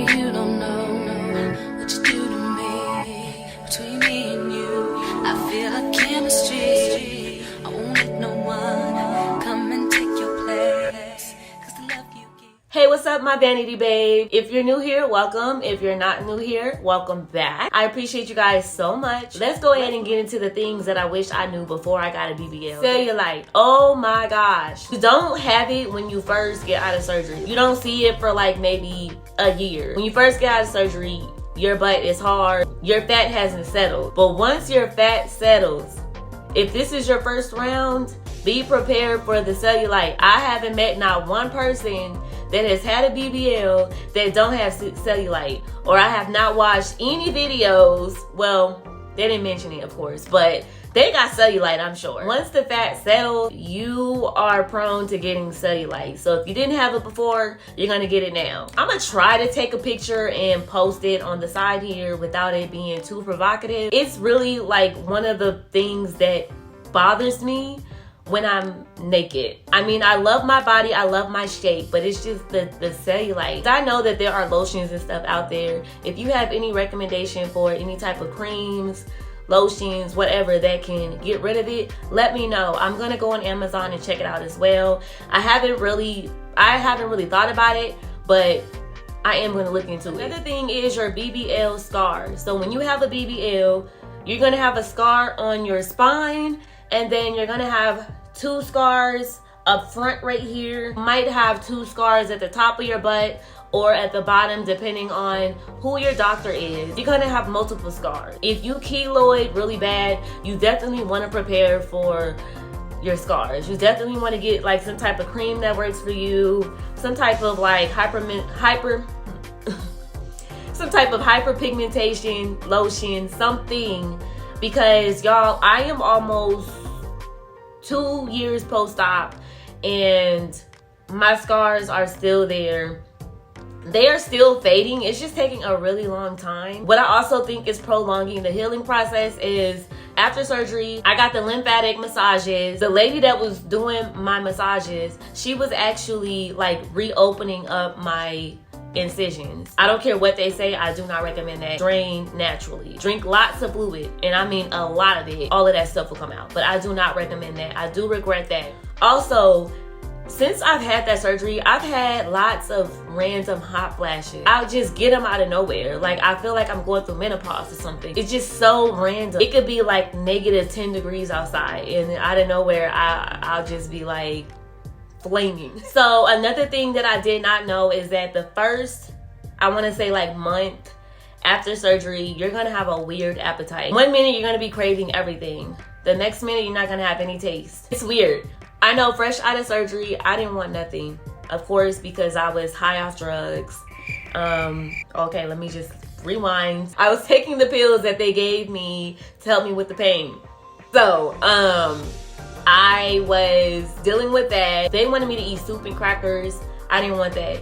Baby, you don't know what you do to me. Between me and you, I feel like chemistry. I won't let no one come and take your place, 'cause the love you give. Hey, what's up, my Vanity Babe? If you're new here, welcome. If you're not new here, welcome back. I appreciate you guys so much. Let's go ahead and get into the things that I wish I knew before I got a BBL. Cellulite. Oh my gosh. You don't have it when you first get out of surgery. You don't see it for like maybe a year. When you first get out of surgery, your butt is hard. Your fat hasn't settled. But once your fat settles, if this is your first round, be prepared for the cellulite. I haven't met not one person that has had a BBL that don't have cellulite, or I have not watched any videos. Well, they didn't mention it, of course, but they got cellulite, I'm sure. Once the fat settles, you are prone to getting cellulite. So if you didn't have it before, you're gonna get it now. I'm gonna try to take a picture and post it on the side here without it being too provocative. It's really like one of the things that bothers me when I'm naked. I mean, I love my body, I love my shape, but it's just the cellulite. I know that there are lotions and stuff out there. If you have any recommendation for any type of creams, lotions, whatever that can get rid of it, let me know. I'm gonna go on Amazon and check it out as well. I haven't really thought about it, but I am gonna look into it. Another thing is your BBL scar. So when you have a BBL, you're gonna have a scar on your spine, and then you're gonna have 2 scars up front right here. You might have 2 scars at the top of your butt or at the bottom, depending on who your doctor is. You're gonna have multiple scars. If you keloid really bad, you definitely wanna prepare for your scars. You definitely wanna get like some type of cream that works for you, some type of like some type of hyperpigmentation lotion, something. Because y'all, I am almost 2 years post-op and my scars are still there. They are still fading. It's just taking a really long time. What I also think is prolonging the healing process is after surgery, I got the lymphatic massages. The lady that was doing my massages, she was actually like reopening up my incisions. I don't care what they say, I do not recommend that. Drain naturally. Drink lots of fluid, and I mean a lot of it. All of that stuff will come out, but I do not recommend that. I do regret that. Also, since I've had that surgery, I've had lots of random hot flashes. I'll just get them out of nowhere. Like, I feel like I'm going through menopause or something. It's just so random. It could be like -10 degrees outside, and out of nowhere, I'll just be like flaming. So another thing that I did not know is that the first, I want to say like month after surgery, you're gonna have a weird appetite. One minute you're gonna be craving everything, the next minute you're not gonna have any taste. It's weird. I know, fresh out of surgery, I didn't want nothing, of course, because I was high off drugs. Okay, let me just rewind. I was taking the pills that they gave me to help me with the pain. So I was dealing with that. They wanted me to eat soup and crackers. I didn't want that.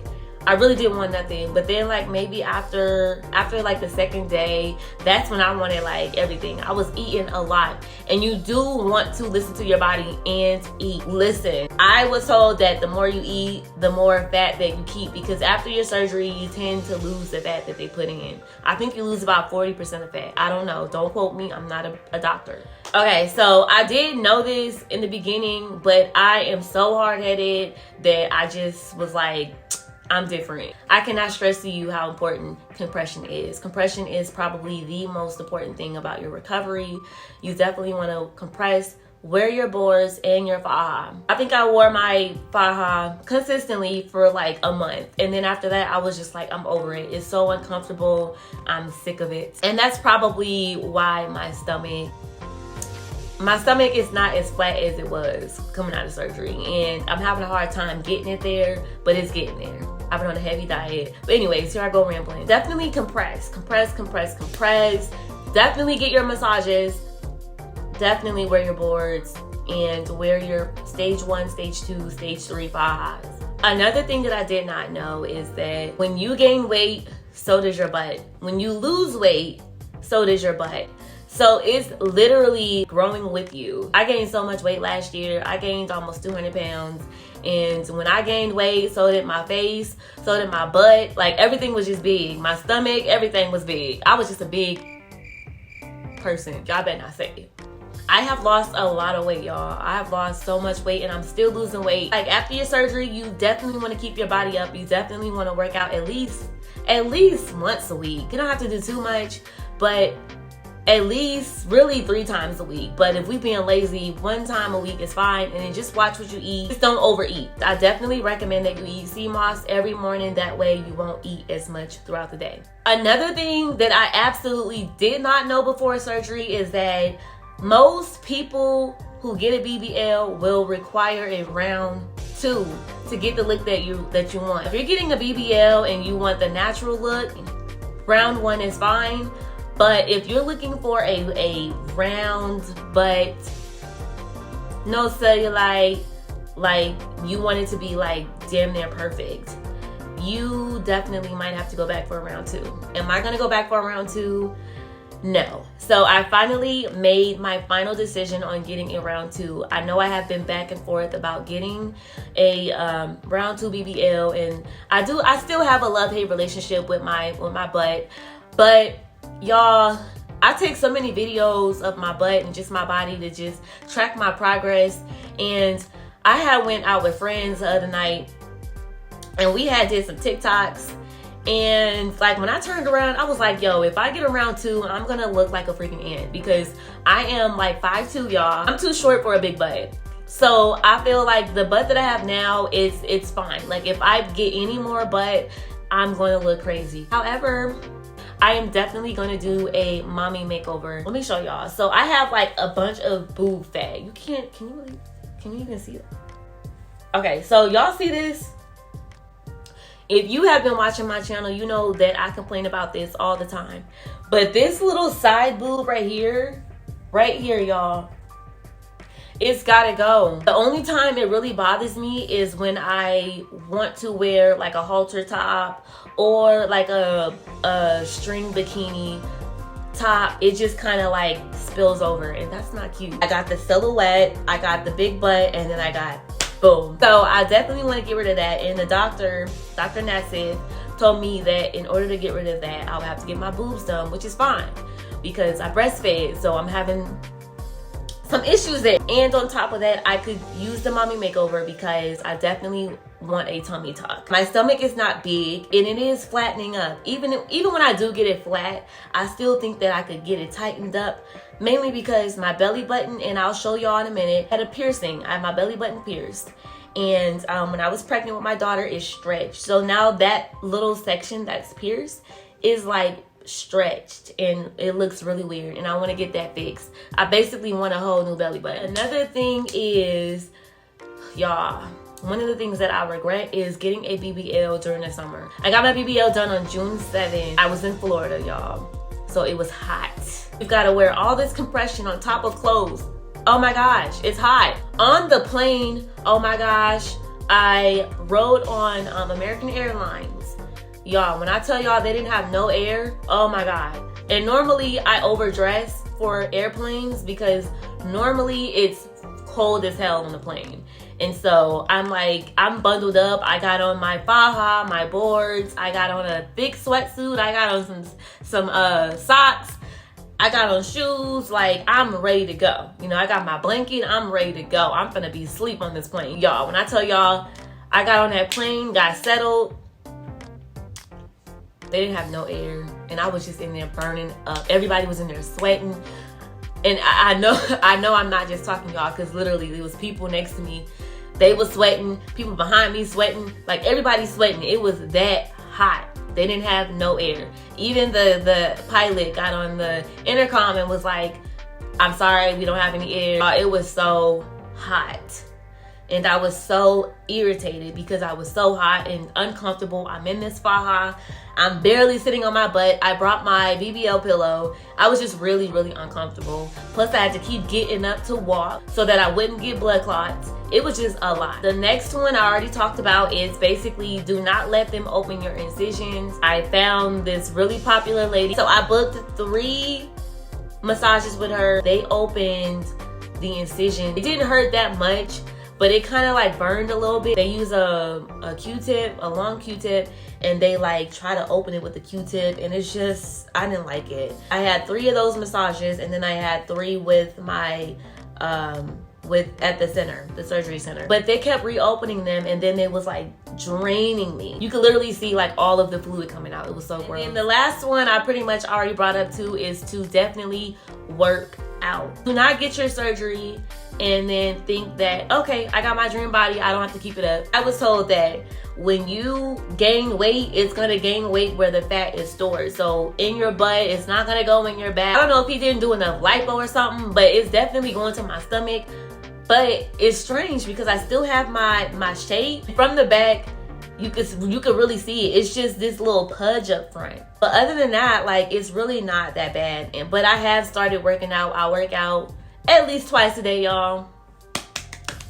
I really didn't want nothing. But then like maybe after like the second day, that's when I wanted like everything. I was eating a lot. And you do want to listen to your body and eat. Listen, I was told that the more you eat, the more fat that you keep, because after your surgery, you tend to lose the fat that they put in. I think you lose about 40% of fat. I don't know. Don't quote me. I'm not a doctor. Okay, so I did know this in the beginning, but I am so hard-headed that I just was like, I'm different. I cannot stress to you how important compression is. Compression is probably the most important thing about your recovery. You definitely want to compress, wear your boards and your faja. I think I wore my faja consistently for like a month. And then after that, I was just like, I'm over it. It's so uncomfortable. I'm sick of it. And that's probably why my stomach is not as flat as it was coming out of surgery, and I'm having a hard time getting it there, but it's getting there. I've been on a heavy diet. But anyways, here I go rambling. Definitely compress. Definitely get your massages. Definitely wear your boards and wear your stage 1, stage 2, stage 3 fajas. Another thing that I did not know is that when you gain weight, so does your butt. When you lose weight, so does your butt. So it's literally growing with you. I gained so much weight last year. I gained almost 200 pounds. And when I gained weight, so did my face, so did my butt. Like, everything was just big. My stomach, everything was big. I was just a big person. Y'all better not say it. I have lost a lot of weight, y'all. I have lost so much weight and I'm still losing weight. Like, after your surgery, you definitely want to keep your body up. You definitely want to work out at least once a week. You don't have to do too much, but at least really 3 times a week. But if we being lazy, 1 time a week is fine. And then just watch what you eat. Just don't overeat. I definitely recommend that you eat sea moss every morning. That way you won't eat as much throughout the day. Another thing that I absolutely did not know before surgery is that most people who get a BBL will require a round 2 to get the look that you want. If you're getting a BBL and you want the natural look, round 1 is fine. But if you're looking for a round but no cellulite, like you want it to be like damn near perfect, you definitely might have to go back for a round 2. Am I gonna go back for a round 2? No. So I finally made my final decision on getting a round 2. I know I have been back and forth about getting a round 2 BBL, and I still have a love-hate relationship with my butt. But y'all, I take so many videos of my butt and just my body to just track my progress. And I had went out with friends the other night and we had did some TikToks. And like when I turned around, I was like, yo, if I get a round 2, I'm gonna look like a freaking ant because I am like 5'2", y'all. I'm too short for a big butt. So I feel like the butt that I have now it's fine. Like if I get any more butt, I'm gonna look crazy. However, I am definitely gonna do a mommy makeover. Let me show y'all. So I have like a bunch of boob fat. Can you even see it? Okay, so y'all see this? If you have been watching my channel, you know that I complain about this all the time. But this little side boob right here, y'all, it's gotta go. The only time it really bothers me is when I want to wear like a halter top or like a string bikini top. It just kind of like spills over and that's not cute. I got the silhouette, I got the big butt, and then I got boom. So I definitely want to get rid of that. And the Dr. Nassif told me that in order to get rid of that, I would have to get my boobs done, which is fine because I breastfed. So I'm having some issues there. And on top of that, I could use the mommy makeover because I definitely want a tummy tuck. My stomach is not big and it is flattening up. Even when I do get it flat, I still think that I could get it tightened up, mainly because my belly button, and I'll show y'all in a minute, had a piercing. I have my belly button pierced. And when I was pregnant with my daughter, it stretched. So now that little section that's pierced is like stretched and it looks really weird, and I want to get that fixed. I basically want a whole new belly button. Another thing is, y'all, one of the things that I regret is getting a BBL during the summer. I got my BBL done on June 7th. I was in Florida, y'all, so it was hot. You've got to wear all this compression on top of clothes. Oh my gosh, it's hot. On the plane, oh my gosh, I rode on American Airlines. Y'all, when I tell y'all they didn't have no air, oh my God. And normally I overdress for airplanes because normally it's cold as hell on the plane. And so I'm bundled up. I got on my faja, my boards. I got on a thick sweatsuit. I got on some socks. I got on shoes. Like, I'm ready to go. You know, I got my blanket. I'm ready to go. I'm gonna be asleep on this plane. Y'all, when I tell y'all I got on that plane, got settled, they didn't have no air. And I was just in there burning up. Everybody was in there sweating. And I know I'm not just talking, y'all, because literally there was people next to me. They were sweating. People behind me sweating. Like, everybody's sweating. It was that hot. They didn't have no air. Even the pilot got on the intercom and was like, I'm sorry, we don't have any air. It was so hot. And I was so irritated because I was so hot and uncomfortable. I'm in this faja. I'm barely sitting on my butt. I brought my BBL pillow. I was just really, really uncomfortable. Plus, I had to keep getting up to walk so that I wouldn't get blood clots. It was just a lot. The next one I already talked about is basically do not let them open your incisions. I found this really popular lady. So I booked 3 massages with her. They opened the incision. It didn't hurt that much, but it kind of like burned a little bit. They use a Q-tip, a long Q-tip, and they like try to open it with the Q-tip, and it's just, I didn't like it. I had 3 of those massages, and then I had 3 with my at the center, the surgery center. But they kept reopening them, and then it was like draining me. You could literally see like all of the fluid coming out. It was so gross. And the last one I pretty much already brought up too is to definitely work out. Do not get your surgery and then think that, okay, I got my dream body, I don't have to keep it up. I was told that when you gain weight, it's gonna gain weight where the fat is stored. So in your butt, it's not gonna go in your back. I don't know if he didn't do enough lipo or something, but it's definitely going to my stomach. But it's strange because I still have my shape. From the back, you could really see it. It's just this little pudge up front. But other than that, like, it's really not that bad. But I have started working out. I work out at least twice a day, y'all.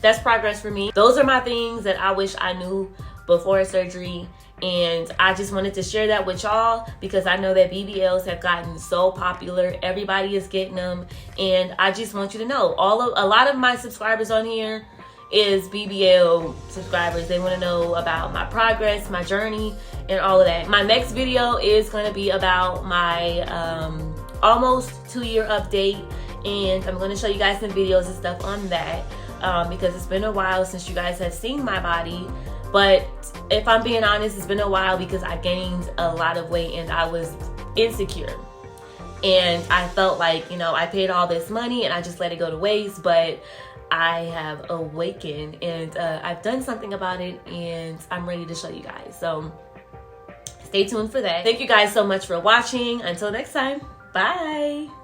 That's progress for me. Those are my things that I wish I knew before surgery. And I just wanted to share that with y'all because I know that BBLs have gotten so popular. Everybody is getting them. And I just want you to know, a lot of my subscribers on here is BBL subscribers. They want to know about my progress, my journey, and all of that. My next video is going to be about my almost 2-year update. And I'm going to show you guys some videos and stuff on that because it's been a while since you guys have seen my body. But if I'm being honest, it's been a while because I gained a lot of weight and I was insecure. And I felt like, you know, I paid all this money and I just let it go to waste. But I have awakened and I've done something about it and I'm ready to show you guys. So stay tuned for that. Thank you guys so much for watching. Until next time, bye.